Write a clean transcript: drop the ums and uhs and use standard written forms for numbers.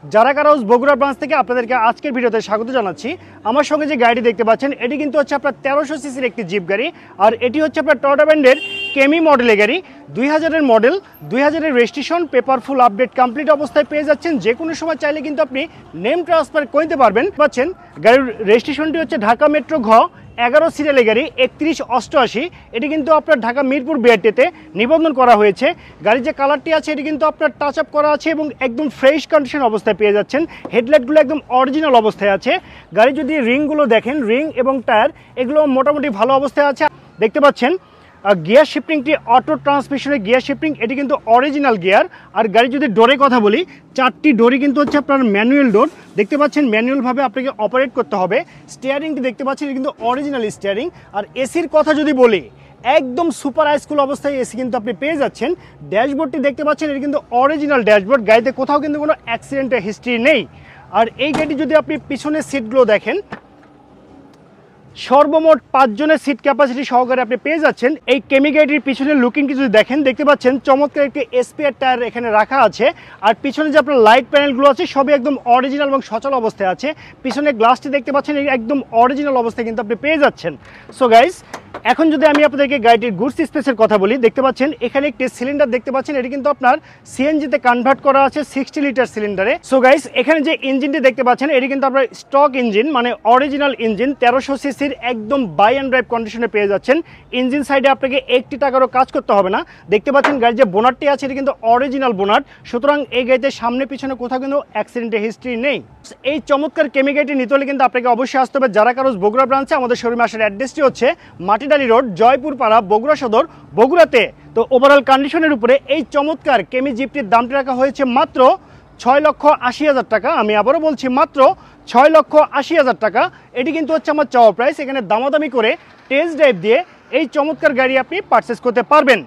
যারা কারাউস বগুড়া ব্রাঞ্চ থেকে আপনাদেরকে আজকের ভিডিওতে স্বাগত জানাচ্ছি। আমার সঙ্গে যে গাড়িটি দেখতে পাচ্ছেন এটি কিন্তু হচ্ছে আপনার 1300 সিসির একটি জিপ গাড়ি, আর এটি হচ্ছে আপনার টয়োটা ব্র্যান্ডের কেমি মডেলের গাড়ি। 2000-এর মডেল, 2000-এর registration, paper full update complete অবস্থায় পেয়ে যাচ্ছেন। যে কোনো সময় চাইলে কিন্তু আপনি নেম ট্রান্সফার করতে পারবেন। পাচ্ছেন গাড়ির রেজিস্ট্রেশনটি হচ্ছে ঢাকা মেট্রো ঘ 11 সিরিয়ালের গাড়ি 3188। এটি কিন্তু আপনার ঢাকা মিরপুর বিআরটিতে নিবন্ধন করা হয়েছে। গাড়ির যে কালারটি আছে এটি কিন্তু আপনার টাচ আপ করা আছে এবং একদম ফ্রেশ কন্ডিশন অবস্থায় পেয়ে যাচ্ছেন। হেডলাইটগুলো একদম অরিজিনাল অবস্থায় আছে। গাড়ি যদি রিংগুলো দেখেন, রিং এবং টায়ার এগুলো মোটামুটি ভালো অবস্থায় আছে। দেখতে পাচ্ছেন গিয়ার শিফটিংটি অটো ট্রান্সমিশনের গিয়ার শিফটিং, এটি কিন্তু অরিজিনাল গিয়ার। আর গাড়ি যদি ডোরের কথা বলি, 4টি ডোরই কিন্তু হচ্ছে আপনার ম্যানুয়াল ডোর। দেখতে পাচ্ছেন ম্যানুয়ালভাবে আপনাকে অপারেট করতে হবে। স্টিয়ারিংটি দেখতে পাচ্ছেন এটি কিন্তু অরিজিনাল স্টিয়ারিং। আর এসির কথা যদি বলি, একদম সুপার হাইস্কুল অবস্থায় এসি কিন্তু আপনি পেয়ে যাচ্ছেন। ড্যাশবোর্ডটি দেখতে পাচ্ছেন এটি কিন্তু অরিজিনাল ড্যাশবোর্ড। গাড়িতে কোথাও কিন্তু কোনো অ্যাক্সিডেন্টের হিস্ট্রি নেই। আর এই গাড়ি যদি আপনি পিছনের সিটগুলো দেখেন, সর্বমোট 5 জনের সিট ক্যাপাসিটি সহকারে আপনি পেয়ে যাচ্ছেন। এই কেমি গাড়িটির পিছনের লুকিংটি যদি দেখেন, দেখতে পাচ্ছেন চমৎকার একটি স্পেয়ার টায়ার এখানে রাখা আছে। আর পিছনে যে আপনার লাইট প্যানেলগুলো আছে সবই একদম অরিজিনাল এবং সচল অবস্থায় আছে। পিছনে গ্লাসটি দেখতে পাচ্ছেন একদম অরিজিনাল অবস্থায় কিন্তু আপনি পেয়ে যাচ্ছেন। সো গাইস, এখন যদি আমি আপনাদেরকে গাড়িটির গুডস স্পেসের কথা বলি, দেখতে পাচ্ছেন এখানে একটি সিলিন্ডার দেখতে পাচ্ছেন, এটি কিন্তু আপনার সিএনজিতে কনভার্ট করা আছে 60 লিটার সিলিন্ডারে। সো গাইস, এখানে যে ইঞ্জিনটি দেখতে পাচ্ছেন এটি কিন্তু আপনার স্টক ইঞ্জিন, মানে অরিজিনাল ইঞ্জিন। 1300 সিসির একদম বাই অ্যান্ড ড্রাইভ কন্ডিশনে পেয়ে যাচ্ছেন। ইঞ্জিন সাইডে আপনাকে 1 টাকারও কাজ করতে হবে না। দেখতে পাচ্ছেন গাড়ির যে বোনারটি আছে এটি কিন্তু অরিজিনাল বোনার। সুতরাং এই গাড়িতে সামনে পিছনে কোথাও কিন্তু অ্যাক্সিডেন্টের হিস্ট্রি নেই। এই চমৎকার কেমি গাড়িটি নিতে হলে কিন্তু আপনাকে অবশ্যই আসতে হবে যারা কারোস বগুড়া ব্রাঞ্চে। আমাদের শোরুমে আসার অ্যাড্রেসটি হচ্ছে মাটিডালি রোড, জয়পুর পাড়া, বগুড়া সদর, বগুড়াতে। তো ওভারঅল কন্ডিশনের উপরে এই চমৎকার কেমি জিপটির দামটি রাখা হয়েছে মাত্র 6,80,000 টাকা। আমি আবারও বলছি, মাত্র 6,80,000 টাকা। এটি কিন্তু হচ্ছে আমার চাওয়া প্রাইস। এখানে দামাদামি করে টেস্ট ড্রাইভ দিয়ে এই চমৎকার গাড়ি আপনি পারচেস করতে পারবেন।